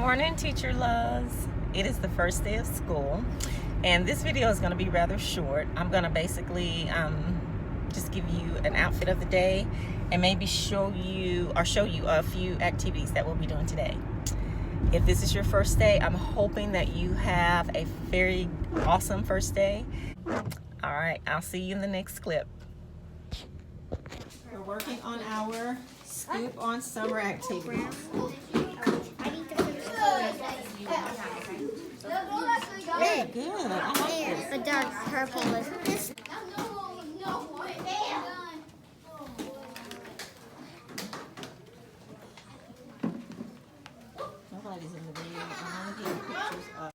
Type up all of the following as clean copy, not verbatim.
morning, teacher loves. It is the first day of school, and this video is going to be rather short. I'm going to basically just give you an outfit of the day and maybe show you a few activities that we'll be doing today. If this is your first day, I'm hoping that you have a very awesome first day. All right, I'll see you in the next clip. We're working on our scoop on summer activities. Very good. I like this. The dark purple is this. Nobody's in the video. I'm only getting pictures of.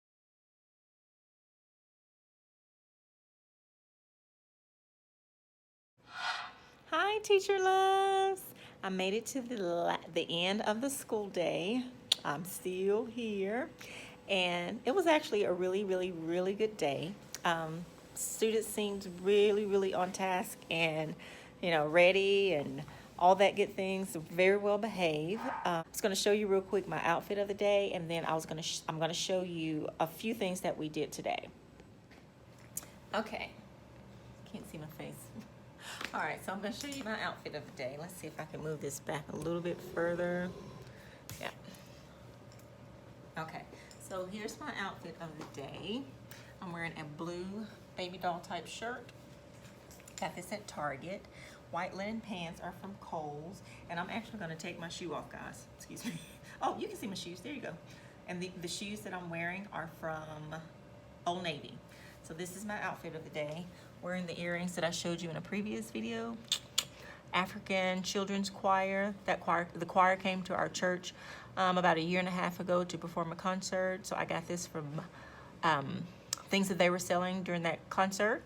Hi, teacher loves. I made it to the end of the school day. I'm still here, and it was actually a really good day. Students seemed really on task and ready and all that good things, very well behaved. I was going to show you real quick my outfit of the day, and then I'm going to show you a few things that we did today. Okay, can't see my face. All right, so I'm going to show you my outfit of the day. Let's see if I can move this back a little bit further. Yeah. Okay, so here's my outfit of the day. I'm wearing a blue baby doll type shirt. Got this at Target. White linen pants are from Kohl's. And I'm actually going to take my shoe off, guys. Excuse me. Oh, you can see my shoes. There you go. And the shoes that I'm wearing are from Old Navy. So this is my outfit of the day. Wearing the earrings that I showed you in a previous video. African Children's Choir. The choir came to our church about 1.5 years ago to perform a concert. So I got this from things that they were selling during that concert.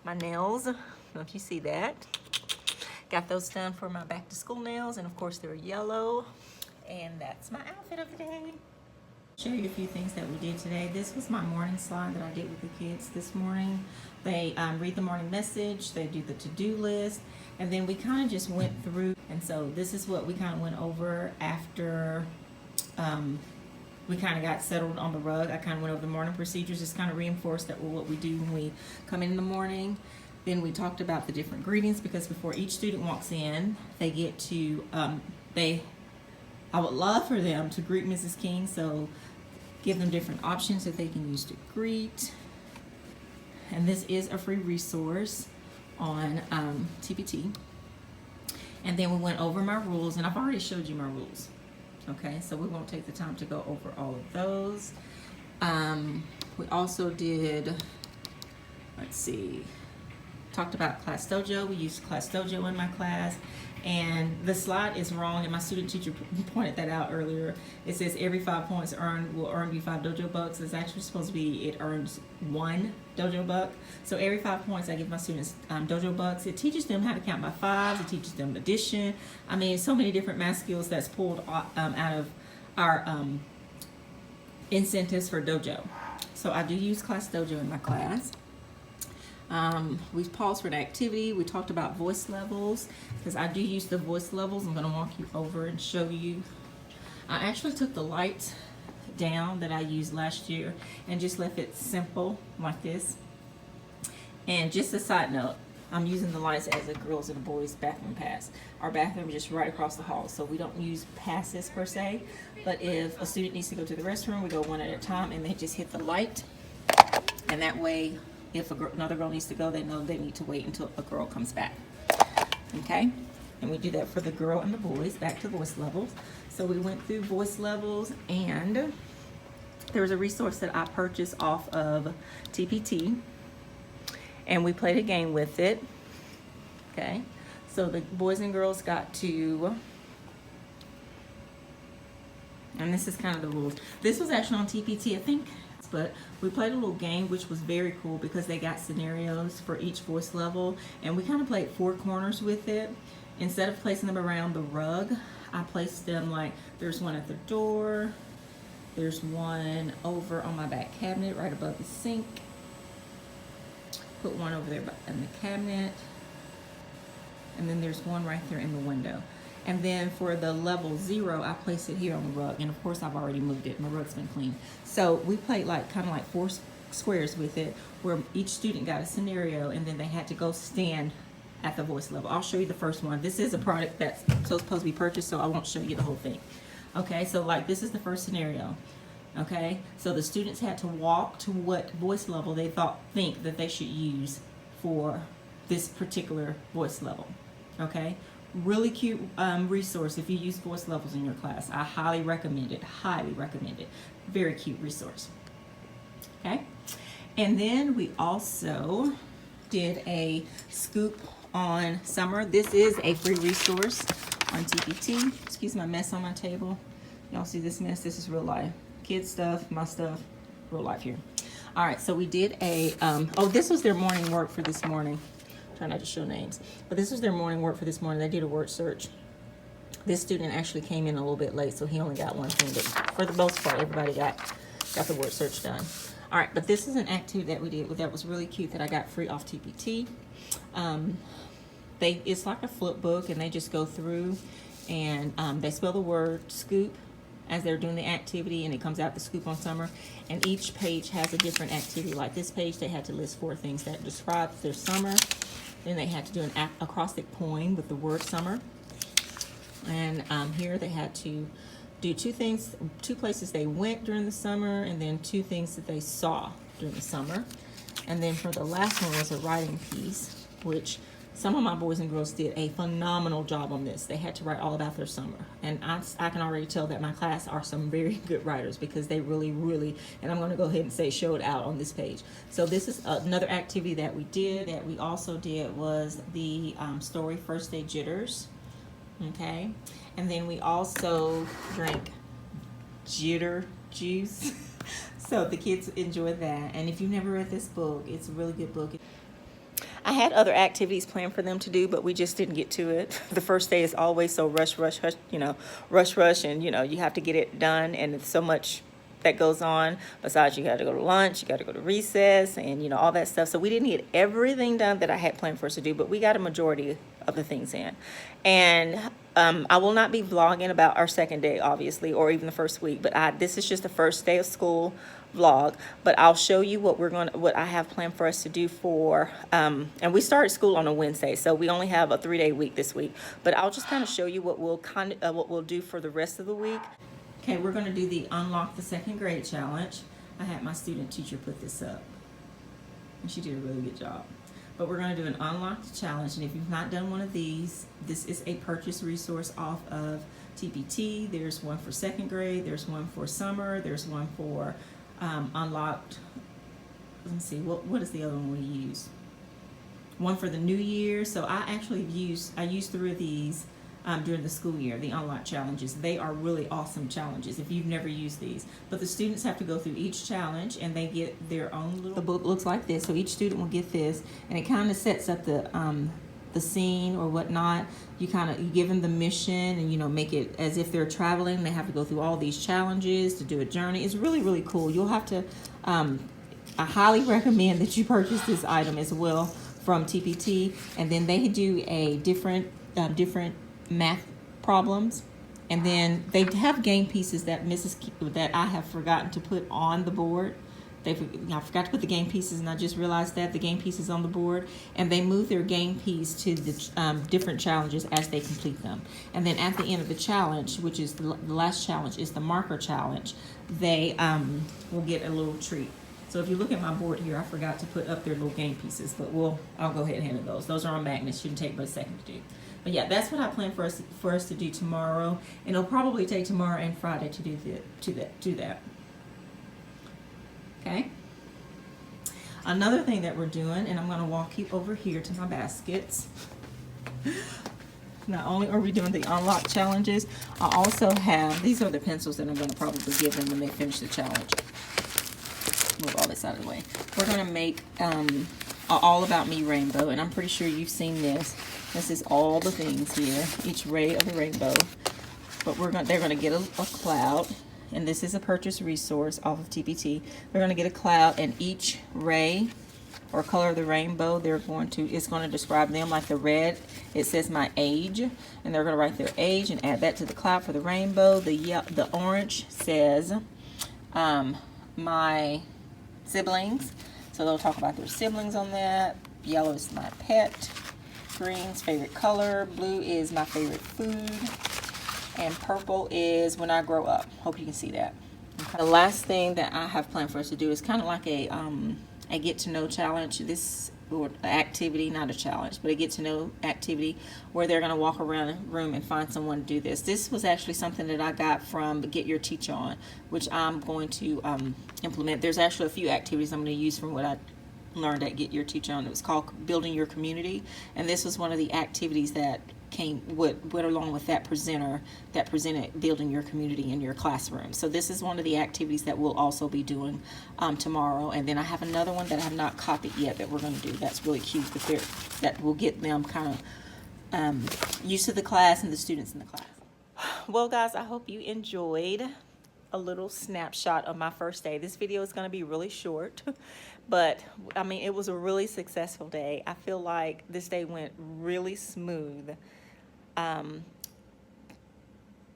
My nails, I don't know if you see that. Got those done for my back to school nails, and of course they're yellow. And that's my outfit of the day. Show you a few things that we did today. This was my morning slide that I did with the kids this morning. They read the morning message, they do the to-do list, and then we kind of just went through. And so this is what we kind of went over after we kind of got settled on the rug. I kind of went over the morning procedures, just kind of reinforced that what we do when we come in the morning. Then we talked about the different greetings, because before each student walks in, they get to, I would love for them to greet Mrs. King, so give them different options that they can use to greet. And this is a free resource on TPT. And then we went over my rules, and I've already showed you my rules. Okay, so we won't take the time to go over all of those. We also did, let's see, talked about Class Dojo. We used Class Dojo in my class, and the slide is wrong, and my student teacher pointed that out earlier. It says every 5 points earned will earn you 5 Dojo bucks. It's actually supposed to be it earns 1 Dojo buck. So every 5 points I give my students Dojo bucks. It teaches them how to count by fives. It teaches them addition. I mean, so many different math skills that's pulled out of our incentives for Dojo. So I do use Class Dojo in my class. We paused for an activity. We talked about voice levels, because I do use the voice levels. I'm going to walk you over and show you. I actually took the lights down that I used last year and just left it simple like this. And just a side note, I'm using the lights as a girls and boys bathroom pass. Our bathroom is just right across the hall, so we don't use passes per se. But if a student needs to go to the restroom, we go one at a time, and they just hit the light. And that way, if another girl needs to go, they know they need to wait until a girl comes back. Okay? And we do that for the girl and the boys. Back to voice levels. So we went through voice levels, and there was a resource that I purchased off of TPT, and we played a game with it. Okay? So the boys and girls got to, and this is kind of the rules. This was actually on TPT, I think. But we played a little game, which was very cool, because they got scenarios for each voice level, and we kind of played 4 corners with it. Instead of placing them around the rug, I placed them like, there's one at the door, there's one over on my back cabinet right above the sink, put one over there in the cabinet, and then there's one right there in the window. And then for the level 0, I place it here on the rug. And of course, I've already moved it. My rug's been cleaned. So we played like kind of like 4 squares with it, where each student got a scenario, and then they had to go stand at the voice level. I'll show you the first one. This is a product that's supposed to be purchased, so I won't show you the whole thing. Okay, so like this is the first scenario. Okay, so the students had to walk to what voice level they think that they should use for this particular voice level. Okay, really cute resource if you use voice levels in your class. I highly recommend it. Highly recommend it. Very cute resource. Okay, and then we also did a scoop on summer. This is a free resource on TPT. Excuse my mess on my table. Y'all see this mess? This is real life. Kids stuff, my stuff, real life here. All right, so we did a, oh, this was their morning work for this morning. Try not to show names. But this was their morning work for this morning. They did a word search. This student actually came in a little bit late, so he only got one thing. But for the most part, everybody got the word search done. All right, but this is an activity that we did that was really cute that I got free off TPT. It's like a flip book, and they just go through and they spell the word scoop as they're doing the activity, and it comes out the scoop on summer. And each page has a different activity. Like this page, they had to list 4 things that describes their summer. Then they had to do an acrostic poem with the word summer. And here they had to do 2 things, 2 places they went during the summer, and then 2 things that they saw during the summer. And then for the last one was a writing piece, which some of my boys and girls did a phenomenal job on this. They had to write all about their summer. And I can already tell that my class are some very good writers, because they really, and I'm going to go ahead and say showed out on this page. So this is another activity that we did. That we also did was the story First Day Jitters. Okay. And then we also drank jitter juice. So the kids enjoyed that. And if you've never read this book, it's a really good book. I had other activities planned for them to do, but we just didn't get to it. The first day is always so rush, you know, rush, and, you know, you have to get it done, and it's so much that goes on. Besides, you got to go to lunch, you got to go to recess, and, you know, all that stuff. So we didn't get everything done that I had planned for us to do, but we got a majority of the things in. And I will not be vlogging about our second day, obviously, or even the first week, but this is just the first day of school vlog. But I'll show you what I have planned for us to do for and we started school on a Wednesday, so we only have a 3-day week this week. But I'll just kind of show you what we'll do for the rest of the week. Okay, we're going to do the Unlock the Second Grade challenge. I had my student teacher put this up, and she did a really good job. But we're going to do an unlocked challenge, and if you've not done one of these, this is a purchase resource off of TPT. There's one for second grade, there's one for summer, there's one for unlocked. Let's see, what is the other one we use? One for the new year. So I actually used 3 of these during the school year, the unlocked challenges. They are really awesome challenges if you've never used these. But the students have to go through each challenge, and they get their own little. The book looks like this, so each student will get this, and it kind of sets up the scene or whatnot. You give them the mission, and, you know, make it as if they're traveling. They have to go through all these challenges to do a journey. It's really cool. You'll have to. I highly recommend that you purchase this item as well from TPT, and then they do a different math problems, and then they have game pieces that that I have forgotten to put on the board. I forgot to put the game pieces, and I just realized that the game pieces on the board, and they move their game piece to the different challenges as they complete them. And then at the end of the challenge, which is the last challenge, is the marker challenge, they will get a little treat. So if you look at my board here, I forgot to put up their little game pieces, but I'll go ahead and handle those. Those are on magnets. Shouldn't take but a second to do. But yeah, that's what I plan for us to do tomorrow, and it'll probably take tomorrow and Friday to do that. Okay. Another thing that we're doing, and I'm going to walk you over here to my baskets. Not only are we doing the unlock challenges, I also have, these are the pencils that I'm going to probably give them when they finish the challenge. Move all this out of the way. We're going to make an All About Me rainbow, and I'm pretty sure you've seen this. This is all the things here, each ray of the rainbow. But they're going to get a cloud, and this is a purchase resource off of TPT. They're going to get a cloud, and each ray or color of the rainbow, it's going to describe them. Like the red, it says my age, and they're going to write their age and add that to the cloud for the rainbow. The orange says my siblings, so they'll talk about their siblings on that. Yellow is my pet. Green's favorite color. Blue is my favorite food. And purple is when I grow up. Hope you can see that. Okay. The last thing that I have planned for us to do is kind of like a get to know challenge. This or activity, not a challenge, but a get to know activity where they're going to walk around a room and find someone to do this. This was actually something that I got from Get Your Teacher On, which I'm going to implement. There's actually a few activities I'm going to use from what I learned at Get Your Teacher On. It was called Building Your Community, and this was one of the activities that went along with that presenter that presented building your community in your classroom. So this is one of the activities that we'll also be doing tomorrow. And then I have another one that I have not copied yet that we're going to do. That's really cute, that will get them kind of used to the class and the students in the class. Well, guys, I hope you enjoyed a little snapshot of my first day. This video is going to be really short, but I mean, it was a really successful day. I feel like this day went really smooth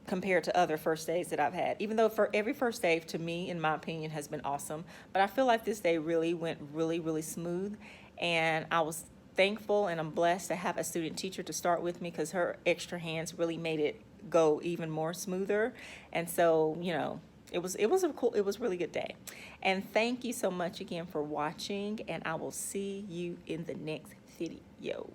compared to other first days that I've had. Even though for every first day, to me, in my opinion, has been awesome, but I feel like this day really went really smooth, and I was thankful and I'm blessed to have a student teacher to start with me, because her extra hands really made it go even more smoother. And so, you know, it was a really good day. And thank you so much again for watching, and I will see you in the next video.